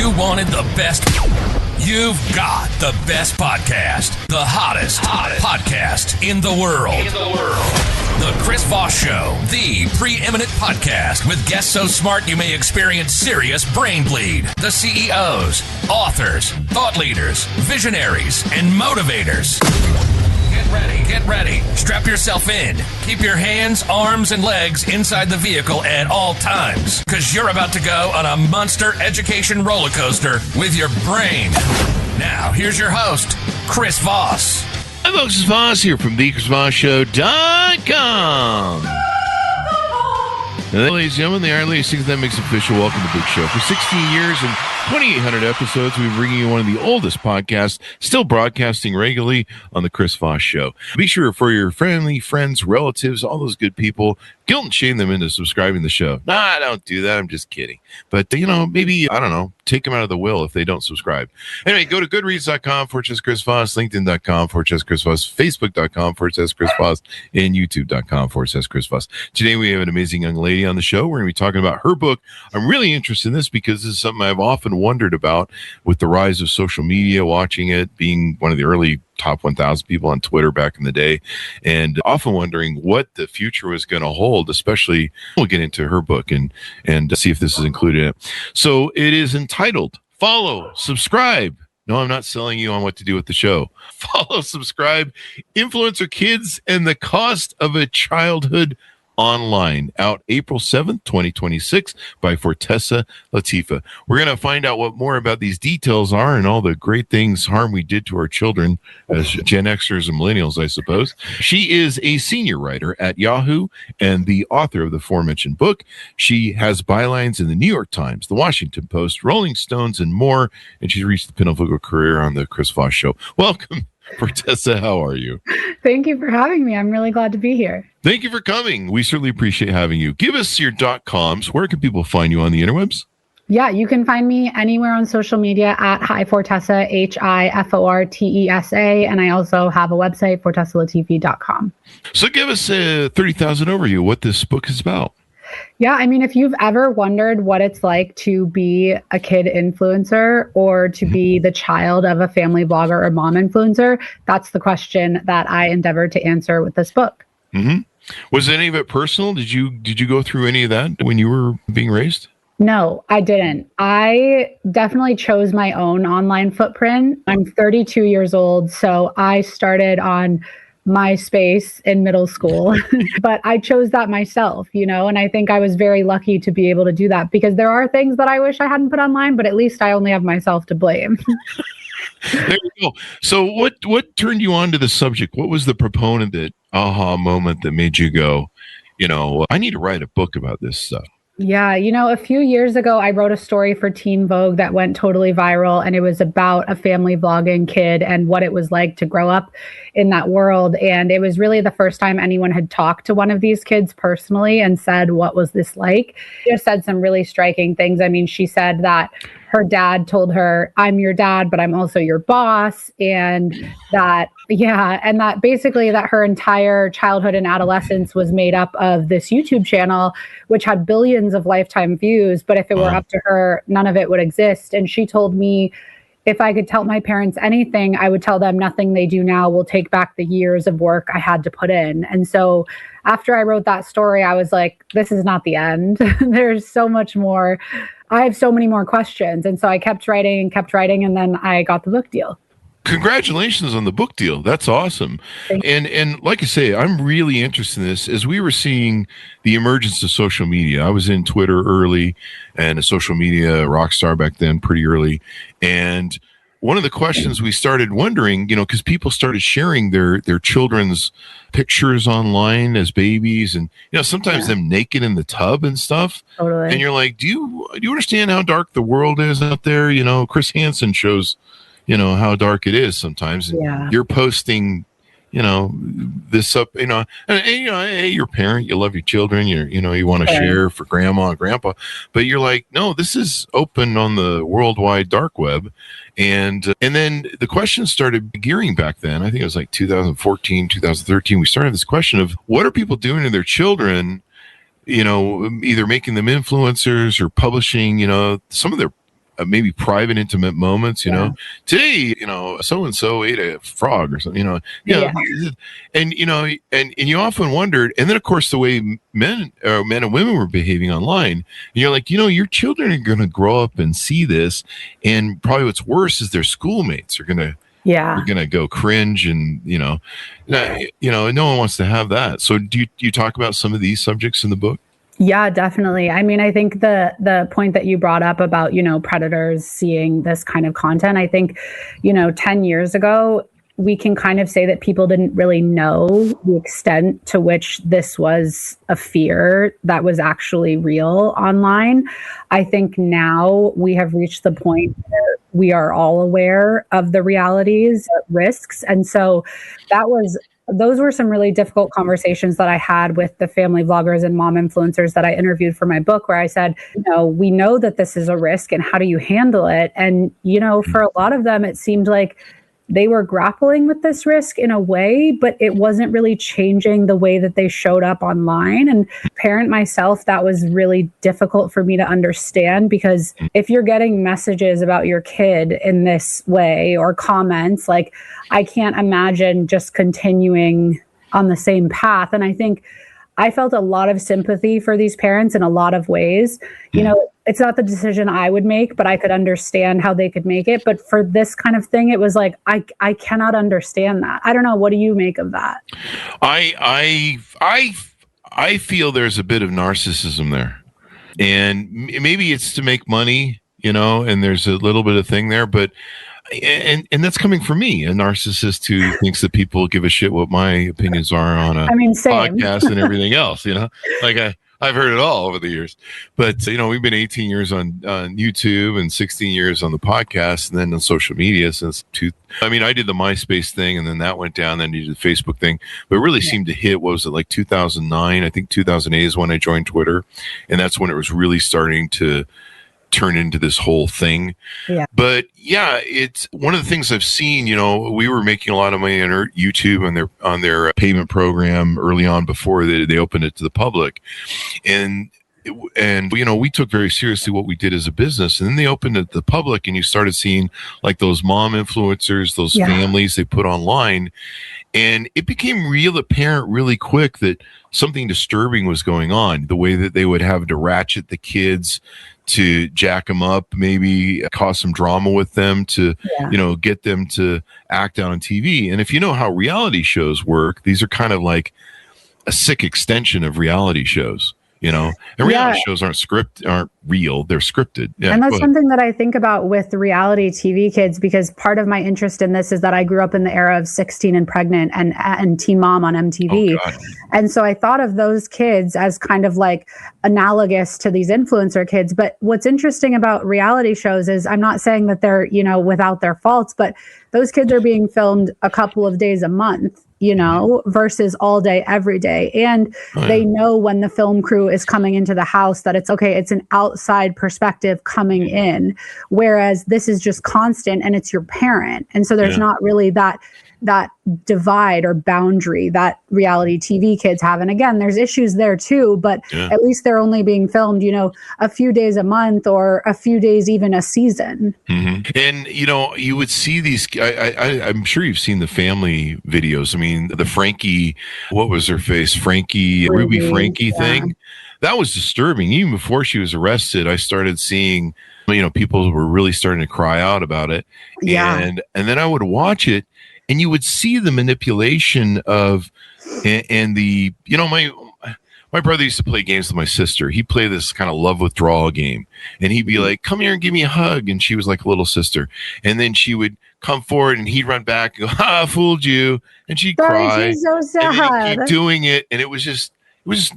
you wanted the best, you've got the best podcast. The hottest podcast in the world. The Chris Voss Show, the preeminent podcast with guests so smart you may experience serious brain bleed. The CEOs, authors, thought leaders, visionaries, and motivators. Get ready. Strap yourself in. Keep your hands, arms, and legs inside the vehicle at all times, because you're about to go on a monster education roller coaster with your brain. Now, here's your host, Chris Voss. Hi, folks. It's Voss here from thechrisvossshow.com. And ladies and gentlemen, the Iron Lady sings that makes official. Welcome to the big show. For 16 years and 2,800 episodes, we're bringing you one of the oldest podcasts, still broadcasting regularly on the Chris Voss Show. Be sure for your family, friends, relatives, all those good people, guilt and shame them into subscribing to the show. Nah, I don't do that. I'm just kidding. But, maybe, I don't know, take them out of the will if they don't subscribe. Anyway, go to goodreads.com/Chris Voss, LinkedIn.com/Chris Voss, Facebook.com/Chris Voss, and YouTube.com/Chris Voss. Today we have an amazing young lady on the show. We're going to be talking about her book. I'm really interested in this because this is something I've often wondered about with the rise of social media, watching it, being one of the early top 1,000 people on Twitter back in the day, and often wondering what the future was going to hold, especially we'll get into her book and see if this is included in it. So it is entitled Follow, Subscribe. No, I'm not selling you on what to do with the show. Follow, subscribe, Influencer Kids and the Cost of a Childhood Online, out April 7th, 2026 by Fortesa Latifi. We're going to find out what more about these details are and all the great things, harm we did to our children as Gen Xers and millennials, I suppose. She is a senior writer at Yahoo and the author of the aforementioned book. She has bylines in the New York Times, the Washington Post, Rolling Stones, and more, and she's reached the pinnacle of her career on the Chris Voss Show. Welcome, Fortesa. How are you? Thank you for having me. I'm really glad to be here. Thank you for coming. We certainly appreciate having you. Give us your .coms. Where can people find you on the interwebs? Yeah, you can find me anywhere on social media at HiFortesa, HiFortesa. And I also have a website, FortesaLatifi.com. So give us a 30,000 overview what this book is about. Yeah, I mean, if you've ever wondered what it's like to be a kid influencer or to be the child of a family blogger or mom influencer, that's the question that I endeavored to answer with this book. Mm-hmm. Was any of it personal? Did you go through any of that when you were being raised? No, I didn't. I definitely chose my own online footprint. I'm 32 years old, so I started on MySpace in middle school, but I chose that myself, and I think I was very lucky to be able to do that because there are things that I wish I hadn't put online, but at least I only have myself to blame. There you go. So what turned you on to the subject? What was the proponent, that aha moment that made you go, I need to write a book about this stuff? Yeah, a few years ago, I wrote a story for Teen Vogue that went totally viral, and it was about a family vlogging kid and what it was like to grow up in that world. And it was really the first time anyone had talked to one of these kids personally and said, what was this like? She just said some really striking things. I mean, she said that her dad told her, I'm your dad, but I'm also your boss. And that basically that her entire childhood and adolescence was made up of this YouTube channel, which had billions of lifetime views. But if it were up to her, none of it would exist. And she told me, if I could tell my parents anything, I would tell them nothing they do now will take back the years of work I had to put in. And so after I wrote that story, I was like, this is not the end. There's so much more. I have so many more questions. And so I kept writing, and then I got the book deal. Congratulations on the book deal. That's awesome. And like I say, I'm really interested in this. As we were seeing the emergence of social media, I was in Twitter early and a social media rock star back then pretty early. And one of the questions we started wondering, because people started sharing their children's pictures online as babies and, sometimes them naked in the tub and stuff. Totally. And you're like, do you understand how dark the world is out there? Chris Hansen shows how dark it is sometimes. And you're posting, this up, and hey, you're a parent, you love your children, you want to share for grandma and grandpa, but you're like, no, this is open on the worldwide dark web. And then the questions started gearing back then. I think it was like 2014, 2013. We started this question of what are people doing to their children, either making them influencers or publishing, some of their maybe private, intimate moments. You know, today, so and so ate a frog or something. And and you often wondered, and then of course the way men and women were behaving online, and you're like, your children are going to grow up and see this, and probably what's worse is their schoolmates are going to. We're going to go cringe, and no one wants to have that. So do you talk about some of these subjects in the book? Yeah, definitely. I mean, I think the point that you brought up about, predators seeing this kind of content, I think, 10 years ago, we can kind of say that people didn't really know the extent to which this was a fear that was actually real online. I think now we have reached the point where we are all aware of the realities, risks. And so those were some really difficult conversations that I had with the family vloggers and mom influencers that I interviewed for my book, where I said, we know that this is a risk, and how do you handle it? And, for a lot of them, it seemed like they were grappling with this risk in a way, but it wasn't really changing the way that they showed up online. And parent myself, that was really difficult for me to understand, because if you're getting messages about your kid in this way or comments, like, I can't imagine just continuing on the same path. And I think I felt a lot of sympathy for these parents in a lot of ways. It's not the decision I would make, but I could understand how they could make it. But for this kind of thing, it was like, I cannot understand that. I don't know. What do you make of that? I feel there's a bit of narcissism there, and maybe it's to make money, and there's a little bit of thing there, but and that's coming from me, a narcissist who thinks that people give a shit what my opinions are on a podcast and everything else, like I've heard it all over the years, but we've been 18 years on YouTube and 16 years on the podcast, and then on social media since I did the MySpace thing, and then that went down. Then you did the Facebook thing, but it really seemed to hit. What was it, like 2009? I think 2008 is when I joined Twitter, and that's when it was really starting to turn into this whole thing. But it's one of the things I've seen. We were making a lot of money on YouTube on their payment program early on before they opened it to the public, and we took very seriously what we did as a business. And then they opened it to the public, and you started seeing like those mom influencers, those families they put online, and it became real apparent really quick that something disturbing was going on. The way that they would have to ratchet the kids, to jack them up, maybe cause some drama with them, to get them to act out on TV. And if you know how reality shows work, these are kind of like a sick extension of reality shows. And reality shows aren't real, they're scripted. And that's something that I think about with reality TV kids, because part of my interest in this is that I grew up in the era of 16 and Pregnant and Teen Mom on MTV. And so I thought of those kids as kind of like analogous to these influencer kids. But what's interesting about reality shows is, I'm not saying that they're, without their faults, but those kids are being filmed a couple of days a month, versus all day, every day. And they know when the film crew is coming into the house that it's an outside perspective coming in, whereas this is just constant and it's your parent. And so there's not really that divide or boundary that reality TV kids have. And again, there's issues there too, but at least they're only being filmed, a few days a month or a few days, even a season. And, you would see these, I'm sure you've seen the family videos. The Frankie, what was her face? Ruby Frankie thing. That was disturbing. Even before she was arrested, I started seeing, people were really starting to cry out about it. And then I would watch it, and you would see the manipulation of, and the, my brother used to play games with my sister. He'd play this kind of love withdrawal game, and he'd be like, come here and give me a hug. And she was like a little sister. And then she would come forward, and he'd run back and go, I fooled you. And she'd cry. She's so sad. And then he'd keep doing it. And it was just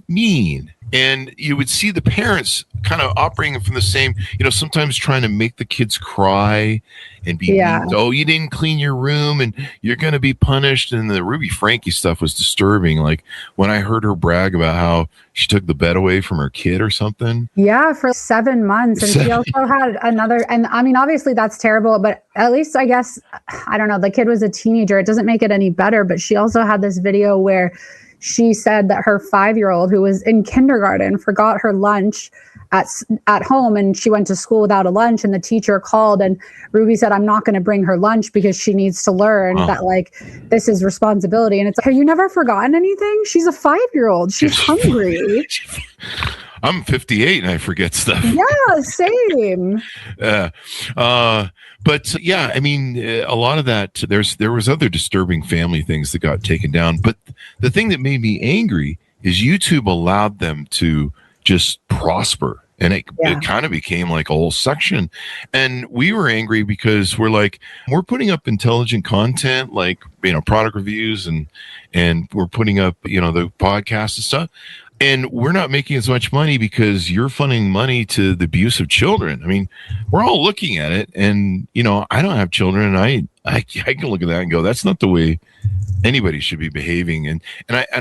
mean. And you would see the parents kind of operating from the same, sometimes trying to make the kids cry and be mean. Oh, you didn't clean your room and you're going to be punished. And the Ruby Frankie stuff was disturbing. Like when I heard her brag about how she took the bed away from her kid or something. Yeah, for 7 months. And she also had another, and obviously that's terrible, but at least I guess, I don't know, the kid was a teenager. It doesn't make it any better, but she also had this video where she said that her 5-year-old, who was in kindergarten, forgot her lunch at home, and she went to school without a lunch, and the teacher called, and Ruby said, I'm not going to bring her lunch because she needs to learn that like this is responsibility. And it's like, have you never forgotten anything? She's a 5-year-old. She's hungry. I'm 58 and I forget stuff. Yeah, same. But yeah, I mean, a lot of that, there was other disturbing family things that got taken down. But the thing that made me angry is YouTube allowed them to just prosper. And it kind of became like a whole section. And we were angry because we're putting up intelligent content, like, product reviews and we're putting up, the podcast and stuff. And we're not making as much money because you're funding money to the abuse of children. I mean, we're all looking at it, and I don't have children, and I can look at that and go, that's not the way anybody should be behaving. And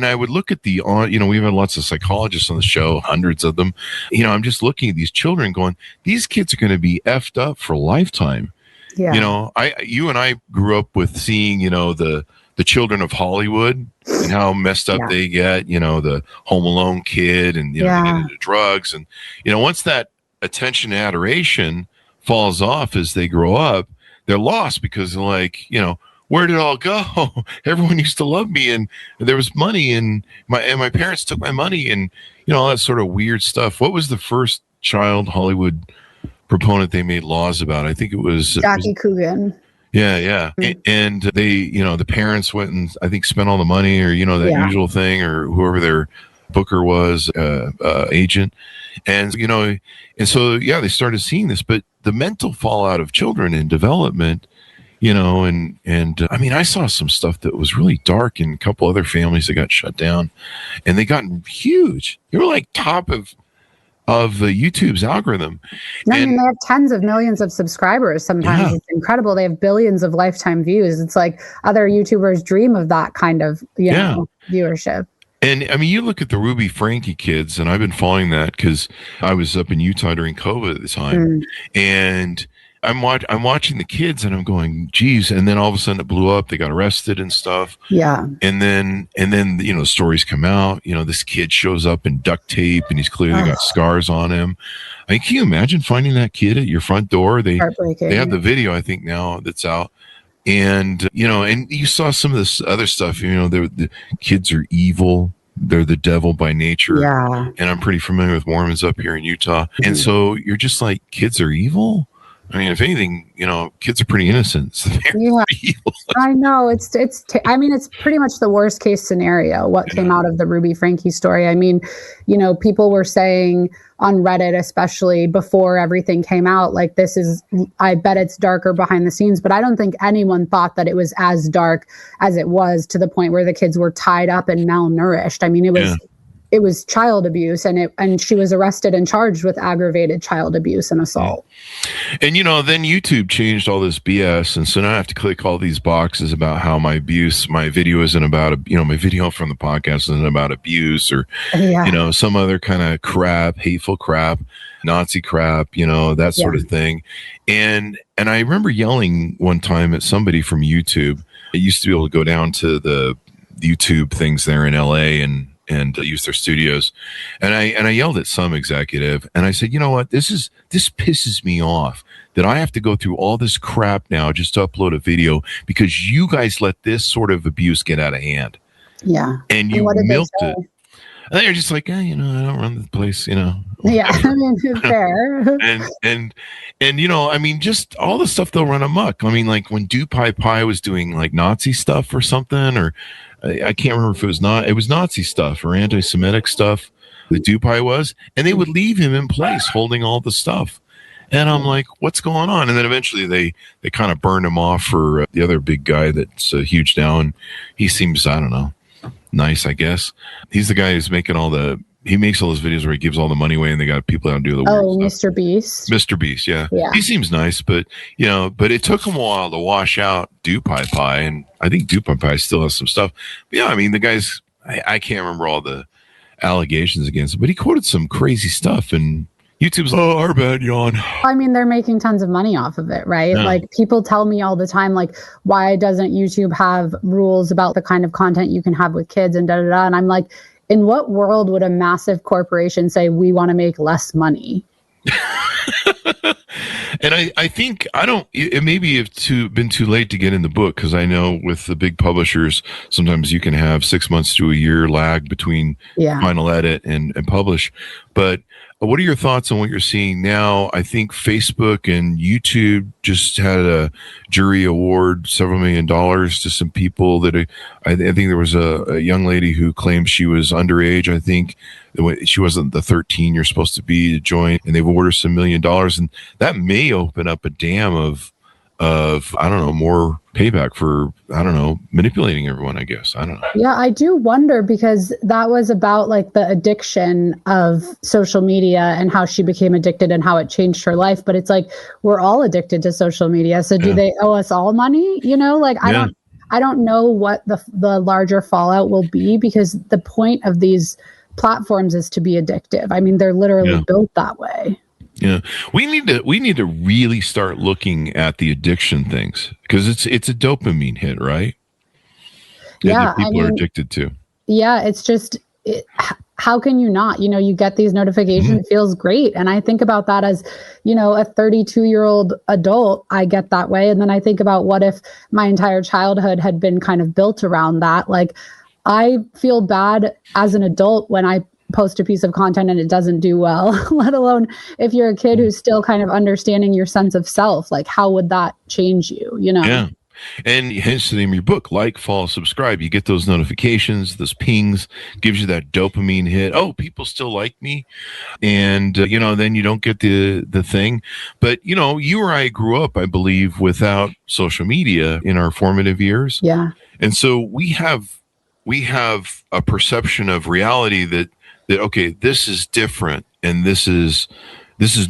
I would look at we've had lots of psychologists on the show, hundreds of them. I'm just looking at these children, going, these kids are going to be effed up for a lifetime. Yeah. You and I grew up with seeing, the children of Hollywood and how messed up they get, the Home Alone kid, and, they get into drugs. And, once that attention and adoration falls off as they grow up, they're lost because they're like, where did it all go? Everyone used to love me, and there was money, and my parents took my money, and, all that sort of weird stuff. What was the first child Hollywood proponent they made laws about? I think it was Jackie Coogan. Yeah. Mm-hmm. And they, the parents went and I think spent all the money, or, that usual thing, or whoever their booker was, agent. And, and so, they started seeing this, but the mental fallout of children in development, and I mean, I saw some stuff that was really dark in a couple other families that got shut down, and they got huge. They were like top of YouTube's algorithm. I mean, they have tens of millions of subscribers. Sometimes it's incredible. They have billions of lifetime views. It's like other YouTubers dream of that kind of, viewership. And I mean, you look at the Ruby Frankie kids, and I've been following that because I was up in Utah during COVID at the time, and I'm watching the kids, and I'm going, geez. And then all of a sudden it blew up. They got arrested and stuff. Yeah. And then stories come out. This kid shows up in duct tape, and he's clearly got scars on him. I mean, can you imagine finding that kid at your front door? They have the video, I think, now that's out. And and you saw some of this other stuff. The kids are evil. They're the devil by nature. Yeah. And I'm pretty familiar with Mormons up here in Utah. And so you're just like, kids are evil? I mean, if anything, kids are pretty innocent. So I know it's pretty much the worst case scenario. What came out of the Ruby Frankie story. I mean, people were saying on Reddit, especially before everything came out, like, I bet it's darker behind the scenes, but I don't think anyone thought that it was as dark as it was, to the point where the kids were tied up and malnourished. I mean, it was child abuse, and she was arrested and charged with aggravated child abuse and assault. And, then YouTube changed all this BS. And so now I have to click all these boxes about how my video isn't about, my video from the podcast isn't about abuse, or, some other kind of crap, hateful crap, Nazi crap, that sort of thing. And I remember yelling one time at somebody from YouTube. I used to be able to go down to the YouTube things there in LA and use their studios. And I yelled at some executive, and I said, you know what, this pisses me off that I have to go through all this crap now just to upload a video because you guys let this sort of abuse get out of hand. Yeah. And you milked it. And they're just like, I don't run the place, Yeah, I mean, fair. and I mean, just all the stuff they'll run amok. I mean, like when Pie was doing like Nazi stuff or something, or I can't remember if it was Nazi stuff or anti-Semitic stuff that Dupie was, and they would leave him in place holding all the stuff. And I'm like, what's going on? And then eventually they kind of burned him off for the other big guy that's huge now, and he seems, I don't know, nice, I guess. He's the guy who's making he makes all those videos where he gives all the money away and they got people out and do the weird stuff. Mr. Beast. Mr. Beast, yeah. He seems nice, but but it took him a while to wash out Pie, and I think Pie still has some stuff. But I mean, the guy's, I can't remember all the allegations against him, but he quoted some crazy stuff, and YouTube's, oh, our bad, yawn. I mean, they're making tons of money off of it, right? Yeah. Like people tell me all the time, like, why doesn't YouTube have rules about the kind of content you can have with kids and da da da? And I'm like, in what world would a massive corporation say we want to make less money? And I think it maybe have been too late to get in the book, because I know with the big publishers, sometimes you can have 6 months to a year lag between final edit and publish. But what are your thoughts on what you're seeing now? I think Facebook and YouTube just had a jury award several $1 million to some people that I think there was a young lady who claimed she was underage. I think she wasn't the 13 you're supposed to be to join, and they've awarded some $1 million, and that may open up a dam of I don't know, more payback for, I don't know, manipulating everyone, I guess. I don't know. Yeah, I do wonder, because that was about like the addiction of social media and how she became addicted and how it changed her life. But it's like, we're all addicted to social media. So do they owe us all money? You know, like I don't know what the larger fallout will be, because the point of these platforms is to be addictive. I mean, they're literally built that way. Yeah, we need to really start looking at the addiction things, because it's a dopamine hit, right? That people are addicted to. Yeah, it's just how can you not? You know, you get these notifications, it feels great, and I think about that as, you know, a 32-year-old adult. I get that way, and then I think about what if my entire childhood had been kind of built around that. Like, I feel bad as an adult when I post a piece of content and it doesn't do well, let alone if you're a kid who's still kind of understanding your sense of self. Like, how would that change you, you know? Yeah. And hence the name of your book, like, follow, subscribe. You get those notifications, those pings, gives you that dopamine hit. Oh, people still like me. And, you know, then you don't get the thing. But, you know, you or I grew up, I believe, without social media in our formative years. Yeah. And so we have a perception of reality that okay, this is different, and this is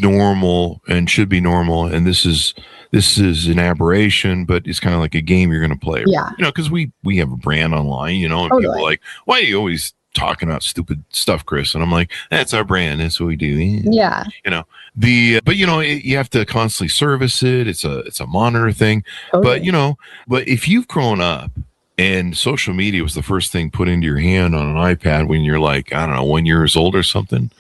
normal and should be normal, and this is an aberration, but it's kind of like a game you're going to play. Yeah. You know, because we have a brand online, you know, and people are like, why are you always talking about stupid stuff, Chris? And I'm like, that's our brand. That's what we do. Yeah. You know, but you know, you have to constantly service it. It's a monitor thing. Totally. But, you know, if you've grown up and social media was the first thing put into your hand on an iPad when you're like, I don't know, 1 year old or something.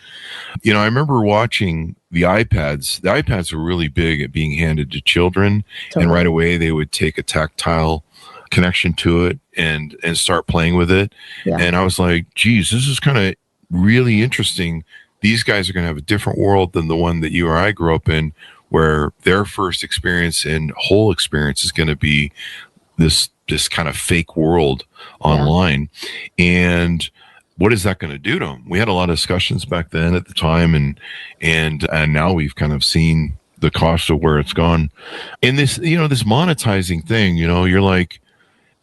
You know, I remember watching the iPads. The iPads were really big at being handed to children. Totally. And right away they would take a tactile connection to it and start playing with it. Yeah. And I was like, geez, this is kind of really interesting. These guys are going to have a different world than the one that you or I grew up in, where their first experience and whole experience is going to be this kind of fake world online. And what is that going to do to them? We had a lot of discussions back then at the time, and now we've kind of seen the cost of where it's gone. And this, you know, this monetizing thing, you know, you're like,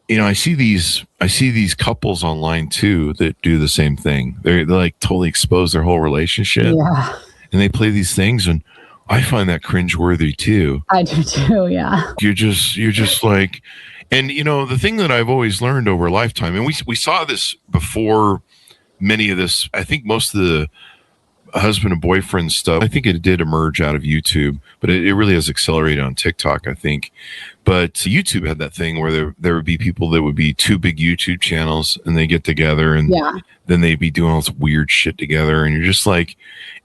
you know, I see these couples online too that do the same thing. They're like totally expose their whole relationship. Yeah. And they play these things, and I find that cringeworthy too. I do too. Yeah. You're just like, and you know, the thing that I've always learned over a lifetime, and we saw this before many of this, I think most of the husband and boyfriend stuff, I think it did emerge out of YouTube, but it really has accelerated on TikTok, I think. But YouTube had that thing where there would be people that would be two big YouTube channels, and they get together, and then they'd be doing all this weird shit together. And you're just like,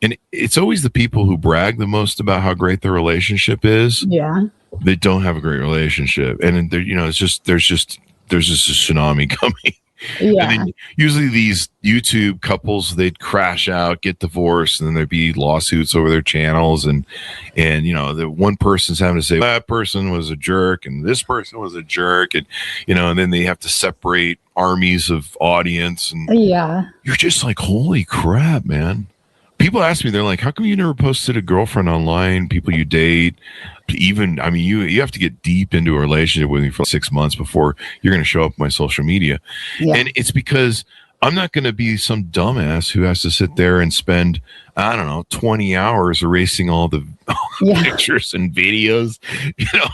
and it's always the people who brag the most about how great their relationship is. Yeah. They don't have a great relationship. And you know, there's just a tsunami coming. Yeah. And then usually these YouTube couples, they'd crash out, get divorced, and then there'd be lawsuits over their channels. And you know, the one person's having to say that person was a jerk and this person was a jerk. And, you know, and then they have to separate armies of audience. And you're just like, holy crap, man. People ask me, they're like, how come you never posted a girlfriend online, people you date? Even, I mean, you have to get deep into a relationship with me for 6 months before you're going to show up on my social media. Yeah. And it's because I'm not going to be some dumbass who has to sit there and spend I don't know, 20 hours erasing all the pictures and videos.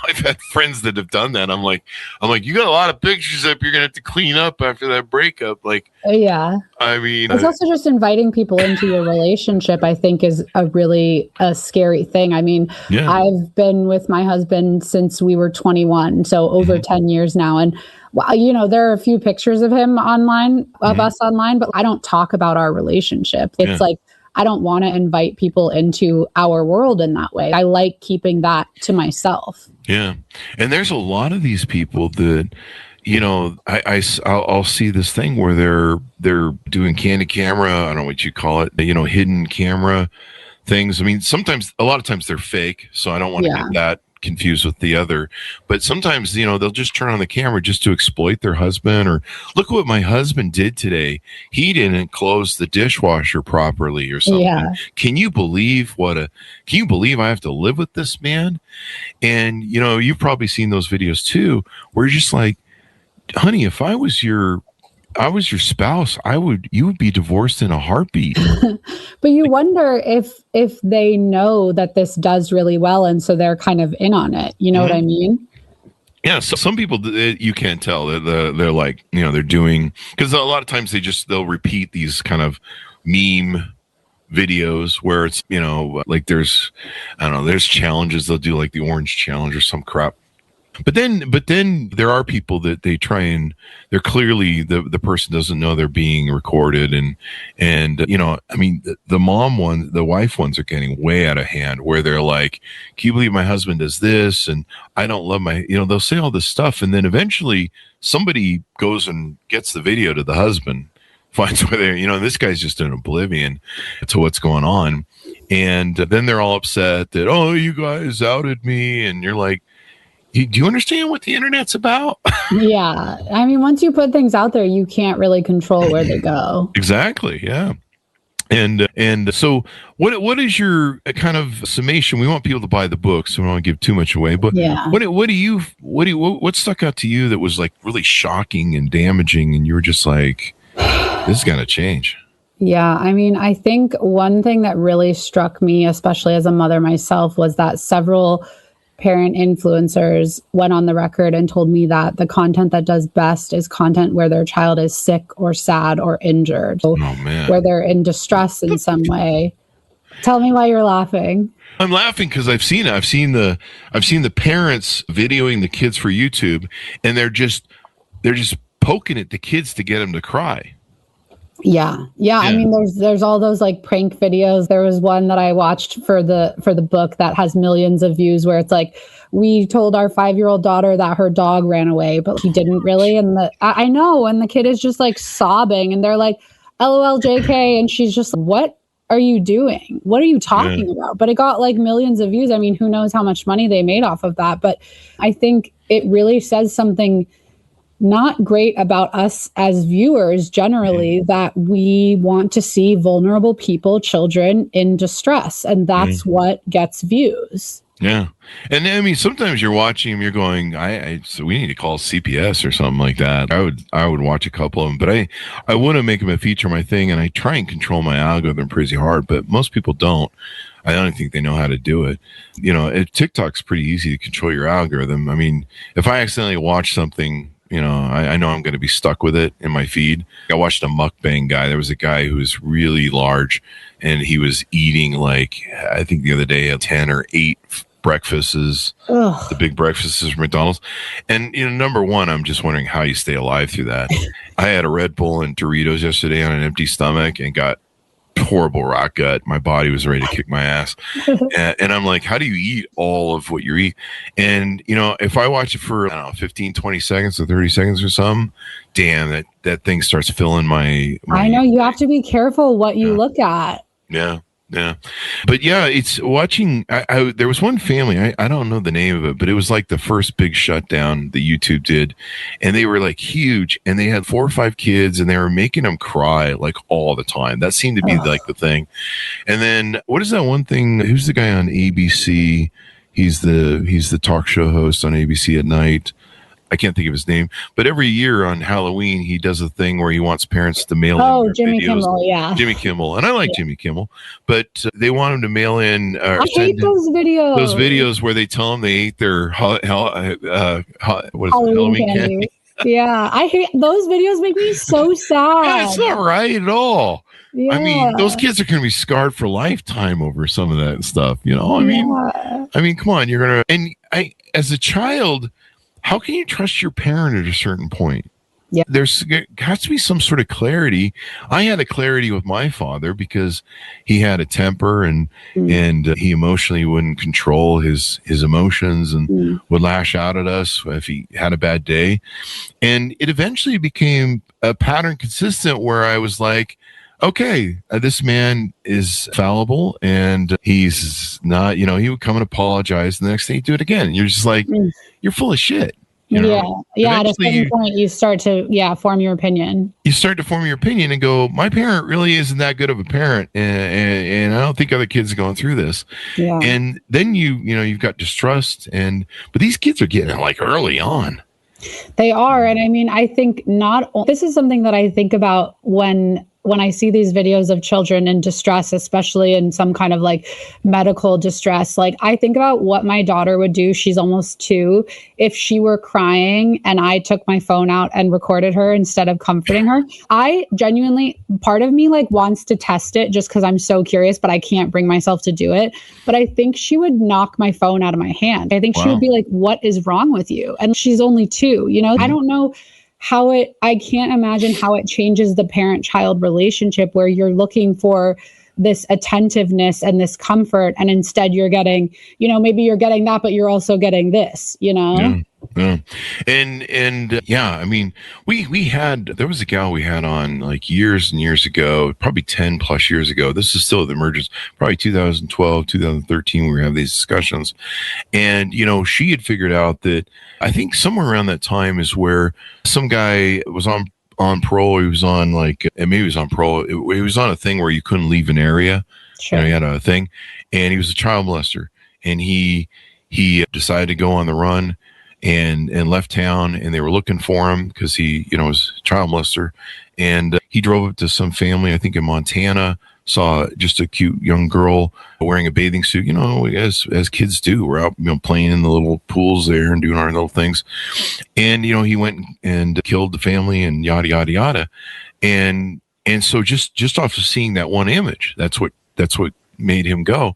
I've had friends that have done that. I'm like, you got a lot of pictures up. You're going to have to clean up after that breakup. Like, yeah. I mean, it's also just inviting people into your relationship, I think, is a scary thing. I mean, I've been with my husband since we were 21, so over 10 years now. And, there are a few pictures of him online, of us online, but I don't talk about our relationship. It's like, I don't want to invite people into our world in that way. I like keeping that to myself. Yeah. And there's a lot of these people that, I'll see this thing where they're doing candid camera. I don't know what you call it, hidden camera things. I mean, a lot of times they're fake. So I don't want to get that confused with the other, but sometimes, they'll just turn on the camera just to exploit their husband, or look what my husband did today. He didn't close the dishwasher properly or something. Yeah. Can you believe I have to live with this man? And, you've probably seen those videos too, where you're just like, honey, if I was your spouse, you would be divorced in a heartbeat. But you wonder if they know that this does really well, and so they're kind of in on it. You know what I mean? Yeah. So some people, you can't tell. They're like, they're doing, because a lot of times they'll repeat these kind of meme videos where it's, like there's challenges. They'll do like the orange challenge or some crap. But then there are people that they try and they're clearly the person doesn't know they're being recorded, and I mean the wife ones are getting way out of hand, where they're like, can you believe my husband does this, and I don't love my, they'll say all this stuff, and then eventually somebody goes and gets the video to the husband, finds where they're, this guy's just in oblivion to what's going on, and then they're all upset that, oh, you guys outed me, and you're like, do you understand what the internet's about? Yeah. I mean, once you put things out there, you can't really control where they go. Exactly. Yeah. And so what is your kind of summation? We want people to buy the book, so we don't want to give too much away, but what stuck out to you that was like really shocking and damaging, and you were just like, this is going to change? Yeah. I mean, I think one thing that really struck me, especially as a mother myself, was that several parent influencers went on the record and told me that the content that does best is content where their child is sick or sad or injured, where they're in distress in some way. Tell me why you're laughing. I'm laughing because I've seen the parents videoing the kids for YouTube, and they're just poking at the kids to get them to cry. Yeah. I mean, there's all those like prank videos. There was one that I watched for the book that has millions of views, where it's like, we told our 5-year-old daughter that her dog ran away, but he didn't really. And I know, and the kid is just like sobbing, and they're like, LOL JK, and she's just, what are you doing? What are you talking about? But it got like millions of views. I mean, who knows how much money they made off of that? But I think it really says something not great about us as viewers generally, that we want to see vulnerable people, children in distress, and that's what gets views. Yeah. And I mean, sometimes you're watching them, you're going, so we need to call CPS or something like that. I would watch a couple of them, but I want to make them a feature of my thing, and I try and control my algorithm pretty hard, but most people don't. I don't think they know how to do it. TikTok's pretty easy to control your algorithm. I mean, if I accidentally watch something, I know I'm going to be stuck with it in my feed. I watched a mukbang guy. There was a guy who was really large, and he was eating, like, I think the other day, 10 or 8 breakfasts, the big breakfasts from McDonald's. And, number one, I'm just wondering how you stay alive through that. I had a Red Bull and Doritos yesterday on an empty stomach and got horrible rock gut. My body was ready to kick my ass. And I'm like, how do you eat all of what you eat? And, if I watch it for, 15, 20 seconds or 30 seconds or something, damn, that thing starts filling my I know, you have to be careful what you look at. Yeah. Yeah. But yeah, it's watching. There was one family, I don't know the name of it, but it was like the first big shutdown that YouTube did. And they were like huge, and they had 4 or 5 kids, and they were making them cry like all the time. That seemed to be like the thing. And then what is that one thing? Who's the guy on ABC? He's the talk show host on ABC at night. I can't think of his name, but every year on Halloween, he does a thing where he wants parents to mail in their Jimmy videos. Kimmel, yeah. Jimmy Kimmel. And I like Jimmy Kimmel, but they want him to mail in. I hate those videos. Those videos where they tell them they ate their Halloween candy. Yeah, I hate those videos. Make me so sad. Yeah, it's not right at all. Yeah. I mean, those kids are going to be scarred for lifetime over some of that stuff. I mean, come on, you're gonna. And as a child, how can you trust your parent at a certain point? Yeah. There has to be some sort of clarity. I had a clarity with my father because he had a temper and he emotionally wouldn't control his emotions and would lash out at us if he had a bad day. And it eventually became a pattern consistent where I was like, okay, this man is fallible and he's not, he would come and apologize. And the next day he'd do it again. You're just like, you're full of shit. Yeah. At a certain point, you start to, form your opinion. You start to form your opinion and go, my parent really isn't that good of a parent. And I don't think other kids are going through this. Yeah. And then you've got distrust but these kids are getting it like early on. They are. And I mean, I think this is something that I think about when I see these videos of children in distress, especially in some kind of like medical distress. Like I think about what my daughter would do. She's almost 2. If she were crying and I took my phone out and recorded her instead of comforting her, I genuinely, part of me like wants to test it just because I'm so curious, but I can't bring myself to do it. But I think she would knock my phone out of my hand. I think she would be like, what is wrong with you? And she's only 2, I don't know I can't imagine how it changes the parent-child relationship where you're looking for this attentiveness and this comfort. And instead you're getting, maybe you're getting that, but you're also getting this, Yeah. And I mean, there was a gal we had on like years and years ago, probably 10 plus years ago. This is still the emergence, probably 2012, 2013, when we have these discussions. And, she had figured out that I think somewhere around that time is where some guy was on parole. He was on maybe he was on parole. He was on a thing where you couldn't leave an area. Sure. He had a thing and he was a child molester and he decided to go on the run and left town and they were looking for him because he, was a child molester and he drove up to some family, I think in Montana, saw just a cute young girl wearing a bathing suit, as kids do. We're out, playing in the little pools there and doing our little things. And, he went and killed the family and yada, yada, yada. And so just off of seeing that one image, that's what made him go.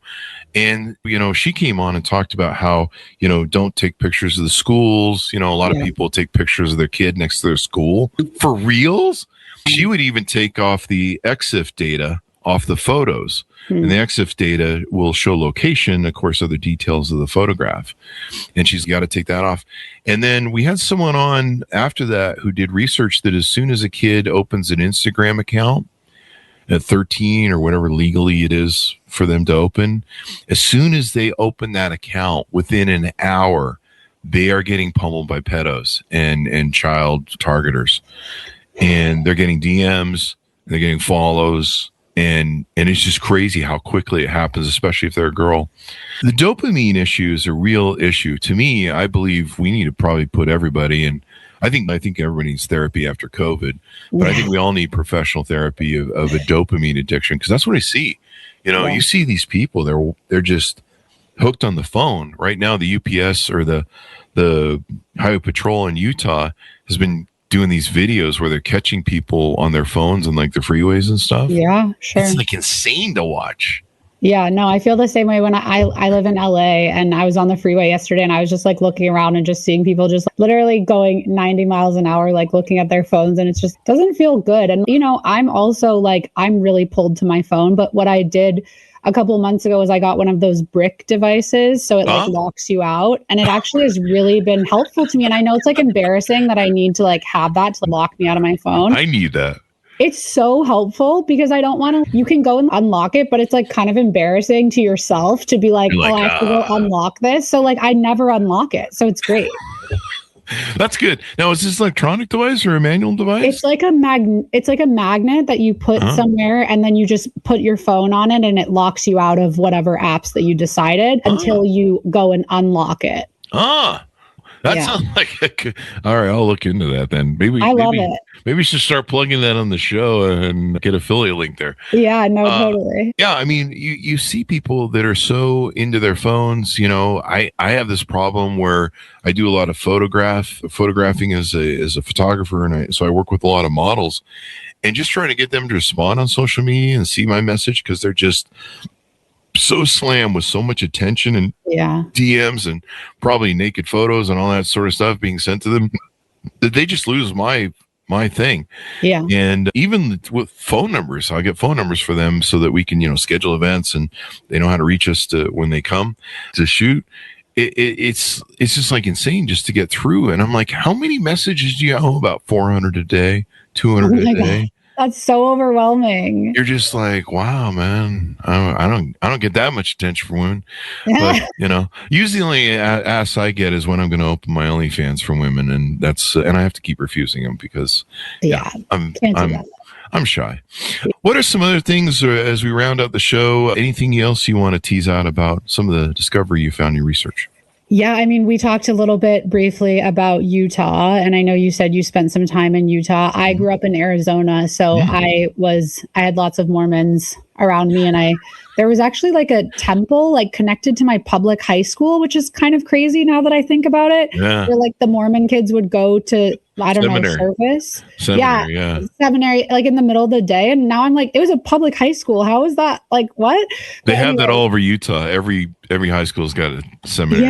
And, she came on and talked about how, don't take pictures of the schools. A lot of people take pictures of their kid next to their school. For reals? She would even take off the EXIF data off the photos. And the EXIF data will show location, of course, other details of the photograph. And she's got to take that off. And then we had someone on after that who did research that as soon as a kid opens an Instagram account at 13 or whatever legally it is for them to open, as soon as they open that account, within an hour, they are getting pummeled by pedos and child targeters. And they're getting DMs, they're getting follows, and it's just crazy how quickly it happens, especially if they're a girl. The dopamine issue is a real issue. To me, I believe we need to probably put everybody in. I think everybody needs therapy after COVID, but I think we all need professional therapy of a dopamine addiction, because that's what I see. You see these people, they're just hooked on the phone. Right now, the UPS or the Highway Patrol in Utah has been doing these videos where they're catching people on their phones and like the freeways and stuff. Yeah, sure. It's like insane to watch. Yeah, no, I feel the same way when I live in LA and I was on the freeway yesterday and I was just like looking around and just seeing people just literally going 90 miles an hour, like looking at their phones, and it just doesn't feel good. And, I'm also like, I'm really pulled to my phone. But what I did a couple of months ago was I got one of those brick devices. So it like locks you out, and it actually has really been helpful to me. And I know it's like embarrassing that I need to like have that to lock me out of my phone. I need that. It's so helpful because I don't want to, you can go and unlock it, but it's like kind of embarrassing to yourself to be like, I have to go unlock this. So like I never unlock it. So it's great. That's good. Now, is this an electronic device or a manual device? It's like a magnet that you put somewhere, and then you just put your phone on it and it locks you out of whatever apps that you decided until you go and unlock it. That sounds like all right. I'll look into that then. I love it. Maybe we should start plugging that on the show and get affiliate link there. Yeah, no, totally. Yeah, I mean, you see people that are so into their phones. I have this problem where I do a lot of photographing as a photographer, and so I work with a lot of models, and just trying to get them to respond on social media and see my message because they're just so slammed with so much attention and DMs and probably naked photos and all that sort of stuff being sent to them that they just lose my thing. Yeah. And even with phone numbers, I'll get phone numbers for them so that we can, schedule events and they know how to reach us when they come to shoot. It's just like insane just to get through. And I'm like, how many messages do you have? About 400 a day, 200 a day. God. That's so overwhelming. You're just like, wow, man. I don't get that much attention from women. But usually the only ask I get is when I'm going to open my OnlyFans for women, and I have to keep refusing them because I'm shy. What are some other things as we round out the show? Anything else you want to tease out about some of the discovery you found in your research? Yeah, I mean, we talked a little bit briefly about Utah, and I know you said you spent some time in Utah. I grew up in Arizona, so I had lots of Mormons around me, and there was actually like a temple like connected to my public high school, which is kind of crazy now that I think about it. Yeah. Where like the Mormon kids would go to service. Seminary, like in the middle of the day. And now I'm like, it was a public high school. How is that? Like, what? They have that all over Utah. Every high school's got a seminary.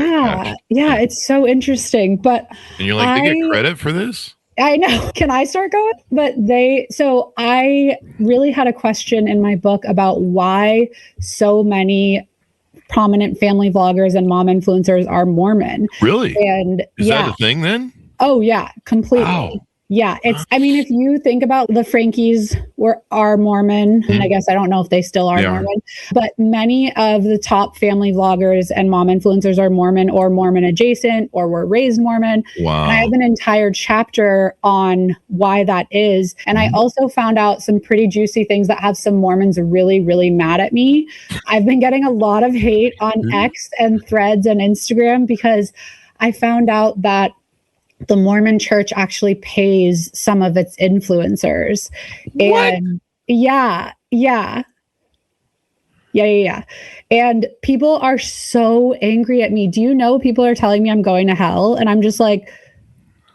Yeah. It's so interesting. But and you're like, they get credit for this? I know. Can I start going? But so I really had a question in my book about why so many prominent family vloggers and mom influencers are Mormon. Really? And is that a thing then? Oh yeah, completely. Wow. Yeah, I mean, if you think about the Frankies are Mormon, and I guess I don't know if they still are Mormon, but many of the top family vloggers and mom influencers are Mormon or Mormon adjacent or were raised Mormon. Wow. And I have an entire chapter on why that is. And I also found out some pretty juicy things that have some Mormons really, really mad at me. I've been getting a lot of hate on X and Threads and Instagram because I found out that the Mormon church actually pays some of its influencers. What? And yeah. And people are so angry at me. Do you know people are telling me I'm going to hell? And I'm just like,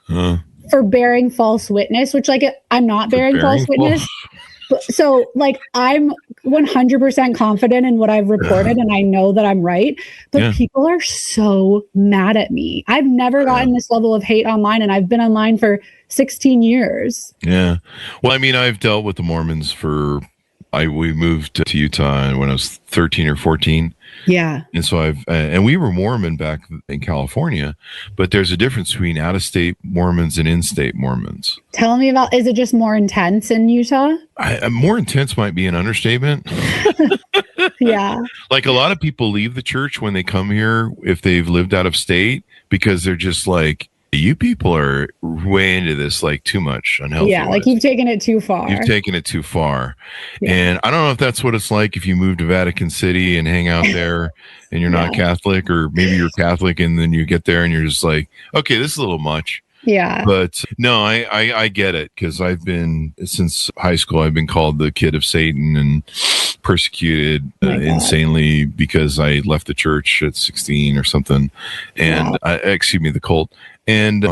for bearing false witness, which like I'm not bearing false witness. So like I'm 100% confident in what I've reported and I know that I'm right, but people are so mad at me. I've never gotten this level of hate online and I've been online for 16 years. Yeah. Well, I mean, I've dealt with the Mormons we moved to Utah when I was 13 or 14. Yeah. And so and we were Mormon back in California, but there's a difference between out-of-state Mormons and in-state Mormons. Tell me is it just more intense in Utah? More intense might be an understatement. Yeah. Like a lot of people leave the church when they come here if they've lived out of state because they're just like, you people are way into this, like too much unhealthy. Yeah, like you've taken it too far. You've taken it too far. Yeah. And I don't know if that's what it's like if you move to Vatican City and hang out there and you're not Catholic, or maybe you're Catholic and then you get there and you're just like, okay, this is a little much. Yeah. But no, I get it because I've been, since high school, I've been called the kid of Satan and persecuted insanely because I left the church at 16 or something. And the cult. And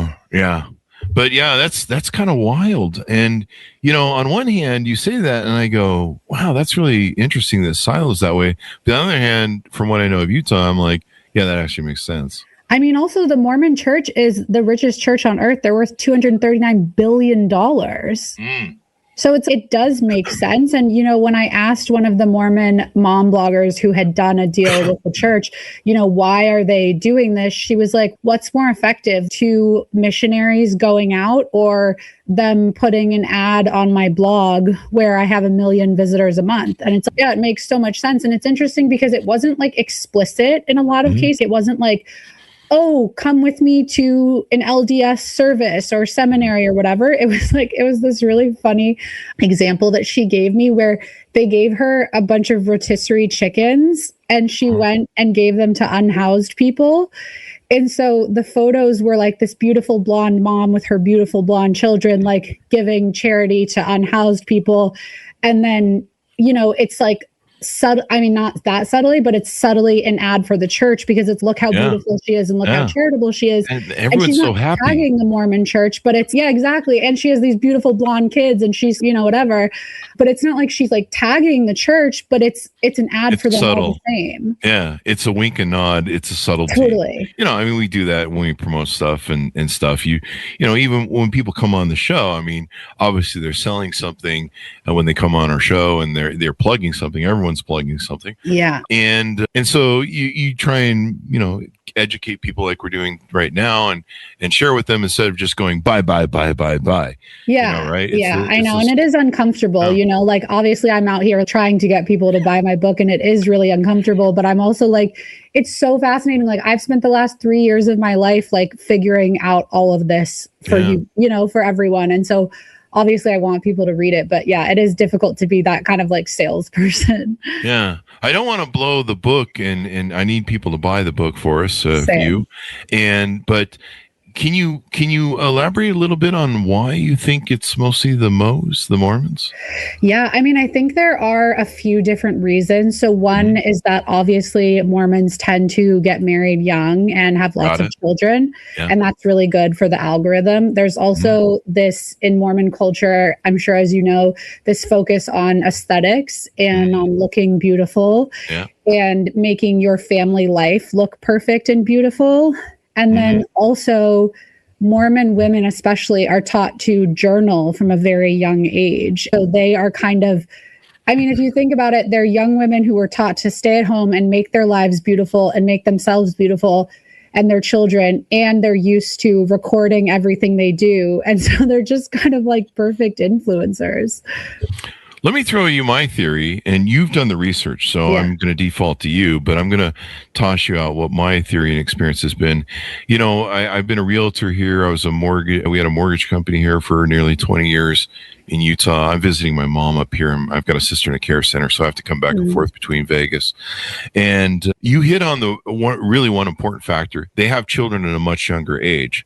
but that's kind of wild. And, on one hand, you say that and I go, wow, that's really interesting that silos that way. But on the other hand, from what I know of Utah, I'm like, yeah, that actually makes sense. I mean, also the Mormon church is the richest church on earth. They're worth $239 billion. So it does make sense. And, when I asked one of the Mormon mom bloggers who had done a deal with the church, why are they doing this? She was like, what's more effective, to missionaries going out or them putting an ad on my blog where I have 1 million visitors a month? And it's like, it makes so much sense. And it's interesting because it wasn't like explicit in a lot of cases. It wasn't like, oh, come with me to an LDS service or seminary or whatever. It was this really funny example that she gave me where they gave her a bunch of rotisserie chickens and she went and gave them to unhoused people. And so the photos were like this beautiful blonde mom with her beautiful blonde children, like giving charity to unhoused people. And then, it's like subtle. I mean, not that subtly, but it's subtly an ad for the church, because it's look how beautiful she is and look how charitable she is. And everyone's she's not so happy. tagging the Mormon church, but it's, yeah, exactly. And she has these beautiful blonde kids and she's, whatever. But it's not like she's like tagging the church, but it's an ad for them subtle. all the same. Yeah, it's a wink and nod. It's a subtlety. Totally. I mean, we do that when we promote stuff and stuff. Even when people come on the show, I mean, obviously they're selling something when they come on our show, and they're plugging something. Everyone's plugging something. Yeah. And so you try and, educate people like we're doing right now, and share with them instead of just going buy. Yeah. Right. I know. And it is uncomfortable, like obviously I'm out here trying to get people to buy my book, and it is really uncomfortable, but I'm also like, it's so fascinating. Like I've spent the last 3 years of my life, like figuring out all of this for you, for everyone. And so obviously I want people to read it, but yeah, it is difficult to be that kind of like salesperson. Yeah. I don't want to blow the book, and I need people to buy the book for us, but can you elaborate a little bit on why you think it's mostly the Mormons? Yeah, I mean, I think there are a few different reasons. So one is that obviously Mormons tend to get married young and have lots of children, and that's really good for the algorithm. There's also this in Mormon culture, I'm sure as you know, this focus on aesthetics and on looking beautiful and making your family life look perfect and beautiful. And then also Mormon women especially are taught to journal from a very young age. So they are kind of, I mean, if you think about it, they're young women who were taught to stay at home and make their lives beautiful and make themselves beautiful and their children, and they're used to recording everything they do. And so they're just kind of like perfect influencers. Let me throw you my theory, and you've done the research, so I'm going to default to you, but I'm going to toss you out what my theory and experience has been. I've been a realtor here. We had a mortgage company here for nearly 20 years in Utah. I'm visiting my mom up here. I've got a sister in a care center, so I have to come back and forth between Vegas. And you hit on the one important factor. They have children at a much younger age,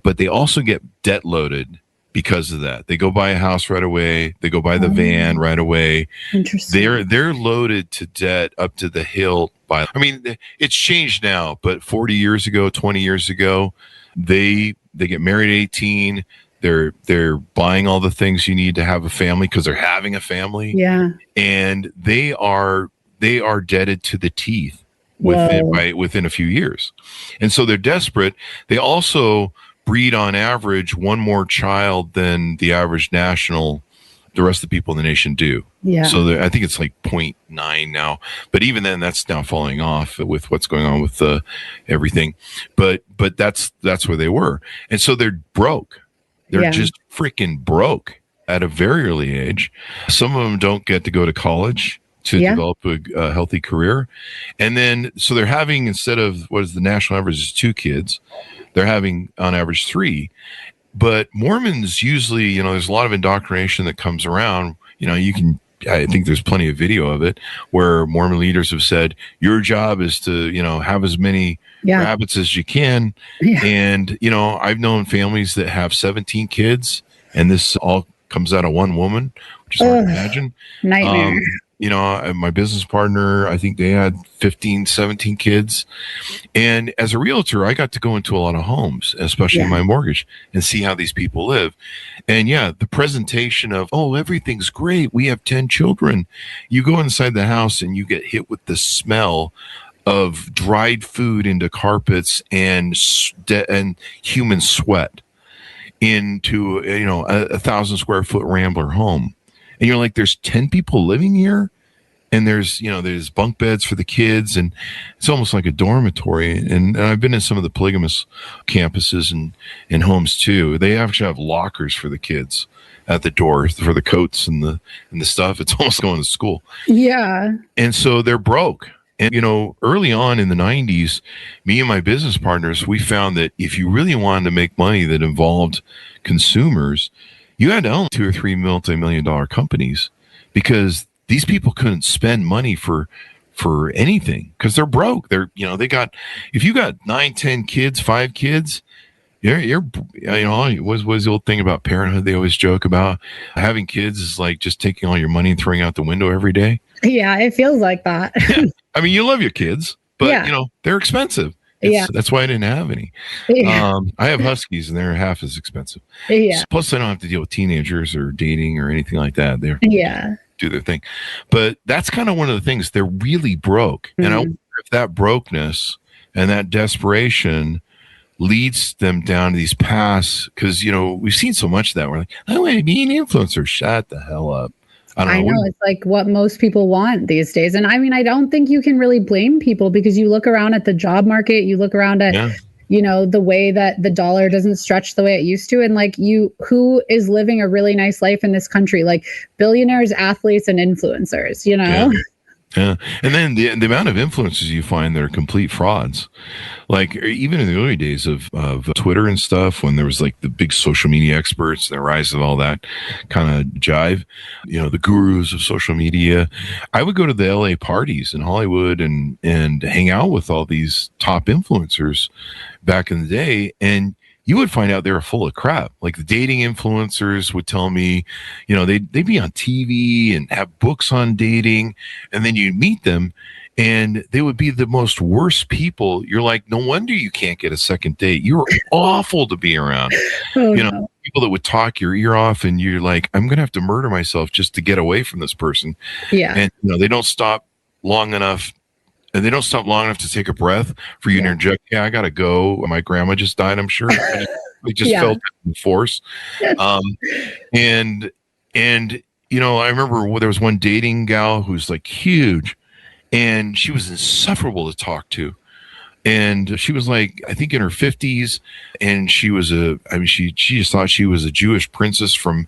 but they also get debt loaded. Because of that, they go buy a house right away. They go buy the van right away. Interesting. They're loaded to debt up to the hilt. It's changed now, but 40 years ago, 20 years ago, they get married at 18. They're buying all the things you need to have a family because they're having a family. Yeah, and they are debted to the teeth within a few years, and so they're desperate. They also breed on average one more child than the average the rest of the people in the nation do. Yeah. So I think it's like 0.9 now, but even then that's now falling off with what's going on with everything. But that's where they were. And so they're broke. They're just freaking broke at a very early age. Some of them don't get to go to college to develop a healthy career. And then, so they're having, instead of what is the national average is 2 kids, they're having on average 3. But Mormons usually, there's a lot of indoctrination that comes around. I think there's plenty of video of it where Mormon leaders have said, your job is to, have as many rabbits as you can. Yeah. And, I've known families that have 17 kids, and this all comes out of one woman, which is hard to imagine. Nightmare. My business partner, I think they had 15, 17 kids. And as a realtor, I got to go into a lot of homes, especially in my mortgage, and see how these people live. And the presentation of, everything's great. We have 10 children. You go inside the house and you get hit with the smell of dried food into carpets and human sweat into, a 1,000 square foot Rambler home. And you're like, there's 10 people living here, and there's bunk beds for the kids, and it's almost like a dormitory. And I've been in some of the polygamous campuses and homes too. They actually have lockers for the kids at the door for the coats and the stuff. It's almost going to school. Yeah. And so they're broke. And, early on in the 90s, me and my business partners, we found that if you really wanted to make money that involved consumers, you had to own 2 or 3 multi-million-dollar companies, because these people couldn't spend money for for anything because they're broke. If you got 9, 10 kids, 5 kids, you're was the old thing about parenthood. They always joke about having kids is like just taking all your money and throwing out the window every day. Yeah, it feels like that. Yeah. I mean, you love your kids, but they're expensive. That's why I didn't have any. Yeah. I have Huskies and they're half as expensive. Yeah. Plus I don't have to deal with teenagers or dating or anything like that. They're do their thing. But that's kind of one of the things. They're really broke. Mm-hmm. And I wonder if that brokenness and that desperation leads them down to these paths, because we've seen so much of that. We're like, I want to be an influencer. Shut the hell up. I know. It's like what most people want these days. And I mean, I don't think you can really blame people, because you look around at the job market, you look around at the way that the dollar doesn't stretch the way it used to, and like who is living a really nice life in this country? Like billionaires, athletes, and influencers. Yeah. And then the amount of influencers you find that are complete frauds, like even in the early days of Twitter and stuff, when there was like the big social media experts, the rise of all that kind of jive, the gurus of social media, I would go to the LA parties in Hollywood and hang out with all these top influencers back in the day. And you would find out they were full of crap. Like the dating influencers would tell me, they'd be on TV and have books on dating. And then you'd meet them and they would be the most worst people. You're like, no wonder you can't get a second date. You're awful to be around. No. People that would talk your ear off, and you're like, I'm going to have to murder myself just to get away from this person. Yeah. And they don't stop long enough. And they don't stop long enough to take a breath for you to interject. Yeah, I got to go. My grandma just died, I'm sure. I just felt it in force. And I remember there was one dating gal who's like huge, and she was insufferable to talk to. And she was like, I think in her 50s, and she was she just thought she was a Jewish princess from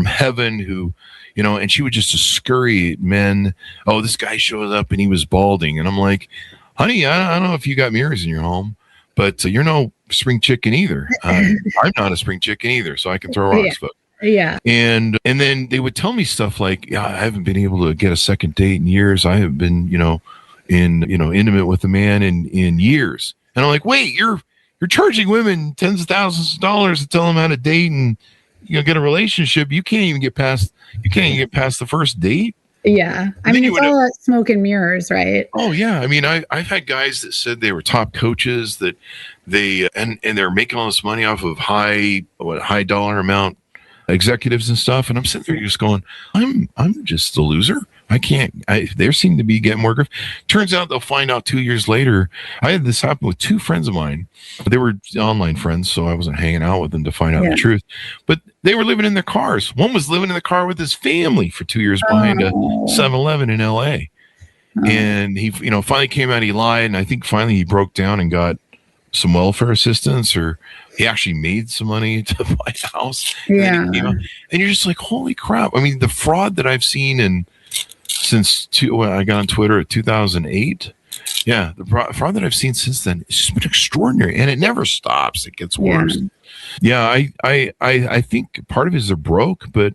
heaven who, and she would just scurry men. Oh, this guy shows up and he was balding. And I'm like, honey, I don't know if you got mirrors in your home, but you're no spring chicken either. I'm not a spring chicken either, so I can throw rocks. Yeah. And then they would tell me stuff like, I haven't been able to get a second date in years. I have been, intimate with a man in years. And I'm like, wait, you're charging women tens of thousands of dollars to tell them how to date and get a relationship. You can't even get past the first date. Yeah. I mean, it's all smoke and mirrors, right? Oh yeah. I mean, I've had guys that said they were top coaches, that they, and they're making all this money off of high dollar amount executives and stuff. And I'm sitting there just going, I'm just a loser. They seem to be getting more grief. Turns out they'll find out 2 years later. I had this happen with 2 friends of mine. They were online friends, so I wasn't hanging out with them to find out the truth. But they were living in their cars. One was living in the car with his family for 2 years behind a 7-Eleven in LA. And he, finally came out, he lied. And I think finally he broke down and got some welfare assistance, or he actually made some money to buy a house. Yeah. And you're just like, holy crap. I mean, the fraud that I've seen since I got on Twitter at 2008. Yeah, the fraud that I've seen since then has just been extraordinary, and it never stops. It gets worse. Yeah, I think part of it is they're broke, but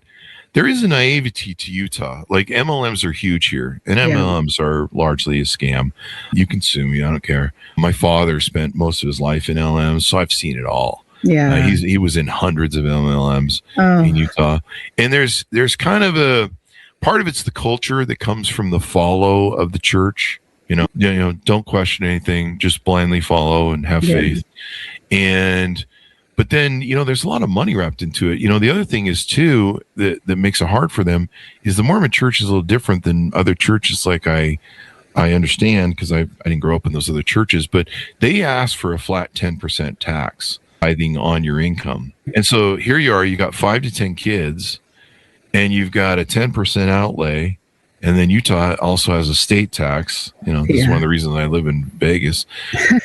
there is a naivety to Utah. Like MLMs are huge here, and MLMs are largely a scam. You can sue me, I don't care. My father spent most of his life in LMs, so I've seen it all. Yeah, he was in hundreds of MLMs in Utah, and there's kind of a part of it's the culture that comes from the follow of the church. Don't question anything, just blindly follow and have faith. But then, there's a lot of money wrapped into it. The other thing is too, that makes it hard for them is the Mormon church is a little different than other churches. Like I understand, because I didn't grow up in those other churches, but they ask for a flat 10% tax tithing on your income. And so here you are, you got 5 to 10 kids, and you've got a 10% outlay. And then Utah also has a state tax. This is one of the reasons I live in Vegas.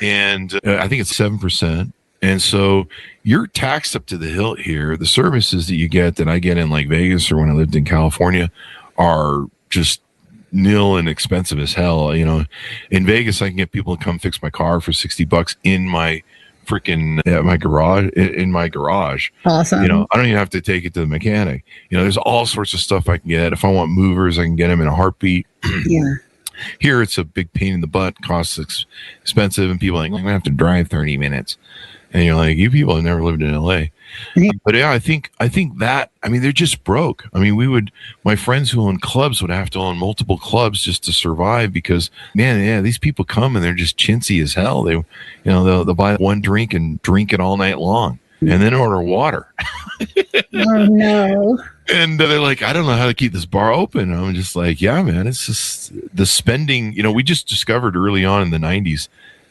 And I think it's 7%. And so you're taxed up to the hilt here. The services that you get, that I get in like Vegas or when I lived in California, are just nil and expensive as hell. In Vegas, I can get people to come fix my car for $60 in my freaking my garage. Awesome. I don't even have to take it to the mechanic. There's all sorts of stuff I can get. If I want movers, I can get them in a heartbeat. Yeah. Here, it's a big pain in the butt, costs expensive, and people are like, I'm going to have to drive 30 minutes. And you're like, you people have never lived in LA. But yeah, I think that, I mean, they're just broke. I mean, my friends who own clubs would have to own multiple clubs just to survive because, man, yeah, these people come and they're just chintzy as hell. They'll buy one drink and drink it all night long and then order water. Oh, no. And they're like, I don't know how to keep this bar open. I'm just like, yeah, man, it's just the spending. We just discovered early on in the 90s,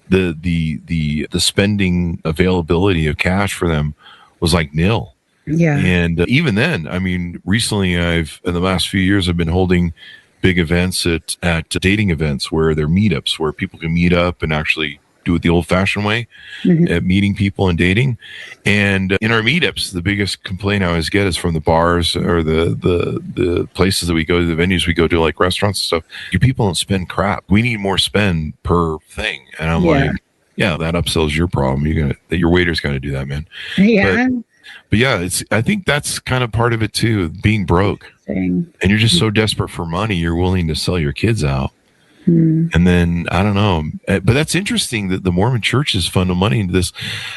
the spending availability of cash for them was like nil. Yeah. And even then, I mean, recently in the last few years, I've been holding big events at dating events where they're meetups where people can meet up and actually do it the old fashioned way at meeting people and dating. And in our meetups, the biggest complaint I always get is from the bars or the places that we go to, the venues we go to, like restaurants and stuff. You people don't spend crap. We need more spend per thing. And I'm like, yeah, that upsells your problem. Your waiter's got to do that, man. Yeah. But yeah, I think that's kind of part of it too, being broke. And you're just so desperate for money, you're willing to sell your kids out. And then, I don't know, but that's interesting that the Mormon churches funnel money into this.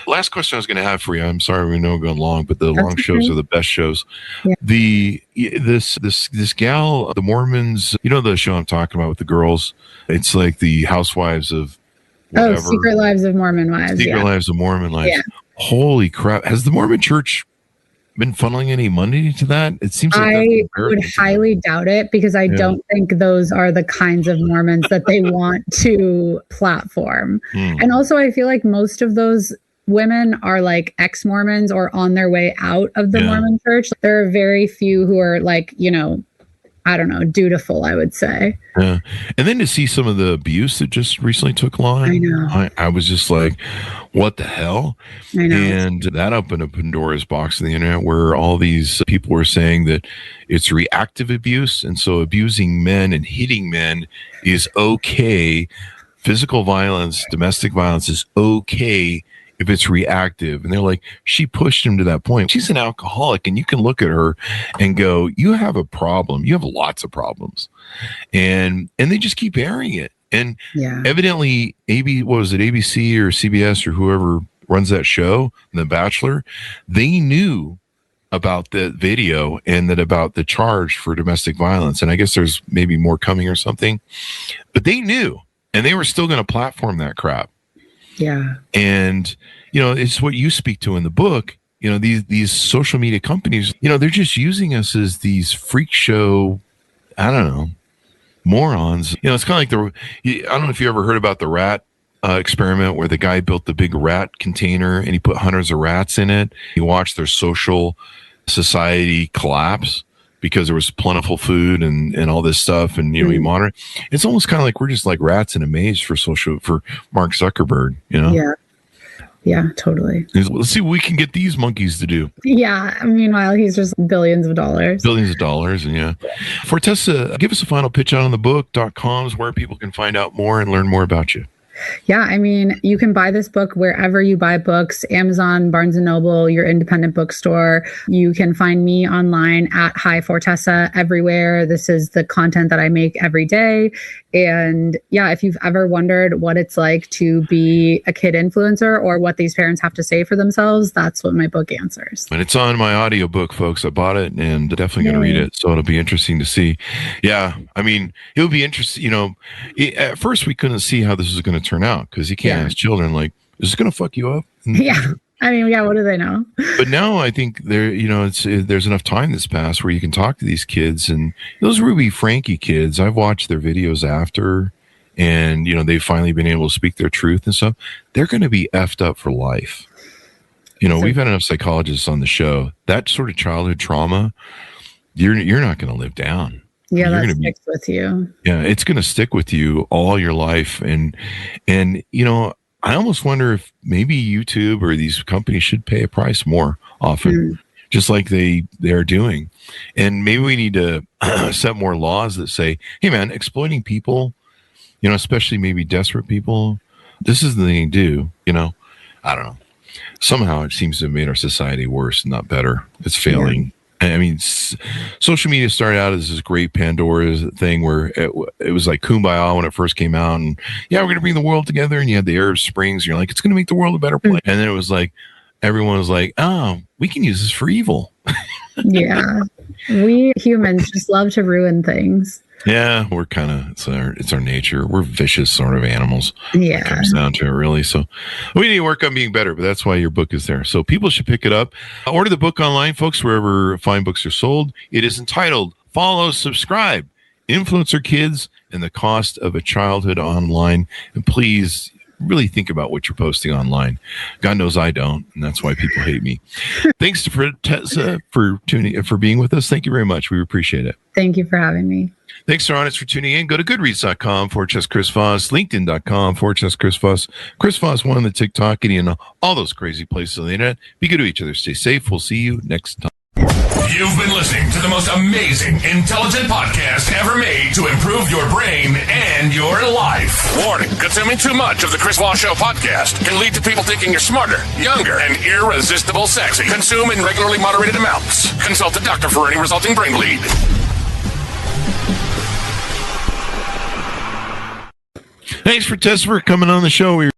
Last question I was going to have for you. I'm sorry, we know we're going long, but the long shows are the best shows. Yeah. This gal, the Mormons, the show I'm talking about with the girls, it's like the housewives of whatever. Oh, Secret Lives of Mormon Wives. Secret Lives of Mormon Wives. Yeah. Holy crap. Has the Mormon church been funneling any money to that? It seems like I would highly doubt it because I don't think those are the kinds of Mormons that they want to platform. And also I feel like most of those women are like ex-Mormons or on their way out of the Mormon church. There are very few who are like, I don't know, dutiful, I would say. Yeah. And then to see some of the abuse that just recently took line, I know. I was just like, what the hell? I know. And that opened a Pandora's box on the internet where all these people were saying that it's reactive abuse. And so abusing men and hitting men is okay. Physical violence, domestic violence is okay if it's reactive. And they're like, she pushed him to that point. She's an alcoholic, and you can look at her and go, you have a problem. You have lots of problems. And they just keep airing it. And evidently, ABC or CBS or whoever runs that show, The Bachelor, they knew about the video and that about the charge for domestic violence. And I guess there's maybe more coming or something, but they knew, and they were still going to platform that crap. Yeah. And, it's what you speak to in the book. These social media companies, they're just using us as these freak show, I don't know, morons. It's kind of like I don't know if you ever heard about the rat experiment where the guy built the big rat container and he put hundreds of rats in it. He watched their social society collapse because there was plentiful food and all this stuff. And, he monitored. It's almost kind of like we're just like rats in a maze for Mark Zuckerberg, Yeah. Yeah, totally. Let's see what we can get these monkeys to do. Yeah. Meanwhile, he's just billions of dollars. And Fortesa, give us a final pitch out on the book.com is where people can find out more and learn more about you. Yeah, you can buy this book wherever you buy books, Amazon, Barnes & Noble, your independent bookstore. You can find me online at Hi Fortesa everywhere. This is the content that I make every day. And yeah, if you've ever wondered what it's like to be a kid influencer or what these parents have to say for themselves, that's what my book answers. And it's on my audiobook, folks. I bought it and definitely going to read it. So it'll be interesting to see. Yeah, it'll be interesting. At first we couldn't see how this was going to turn out because you can't ask children, like, is this going to fuck you up? Yeah. What do they know? But now I think there's enough time that's passed where you can talk to these kids, and those Ruby Frankie kids, I've watched their videos after, and they've finally been able to speak their truth and stuff. They're going to be effed up for life. We've had enough psychologists on the show. That sort of childhood trauma, you're not going to live down. Yeah, that sticks with you. Yeah, it's going to stick with you all your life, and I almost wonder if maybe YouTube or these companies should pay a price more often, just like they're doing. And maybe we need to set more laws that say, hey, man, exploiting people, especially maybe desperate people, this is the thing to do, I don't know. Somehow it seems to have made our society worse, not better. It's failing I mean, social media started out as this great Pandora's thing where it was like kumbaya when it first came out. And yeah, we're going to bring the world together. And you had the Arab Springs. And you're like, it's going to make the world a better place. And then it was like, everyone was like, oh, we can use this for evil. Yeah. We humans just love to ruin things. Yeah, we're kind of, it's our nature. We're vicious sort of animals. Yeah. It comes down to it, really. So we need to work on being better, but that's why your book is there. So people should pick it up. Order the book online, folks, wherever fine books are sold. It is entitled Follow, Subscribe, Influencer Kids and the Cost of a Childhood Online. And please really think about what you're posting online. God knows I don't, and that's why people hate me. Thanks to Fortesa for being with us. Thank you very much. We appreciate it. Thank you for having me. Thanks to our audience for tuning in. Go to goodreads.com/Chris Voss, LinkedIn.com/Chris Voss, Chris Voss 1 on the TikTok, and all those crazy places on the internet. Be good to each other. Stay safe. We'll see you next time. You've been listening to the most amazing, intelligent podcast ever made to improve your brain and your life. Warning, consuming too much of the Chris Voss Show podcast can lead to people thinking you're smarter, younger, and irresistible sexy. Consume in regularly moderated amounts. Consult a doctor for any resulting brain bleed. Thanks for Tess for coming on the show.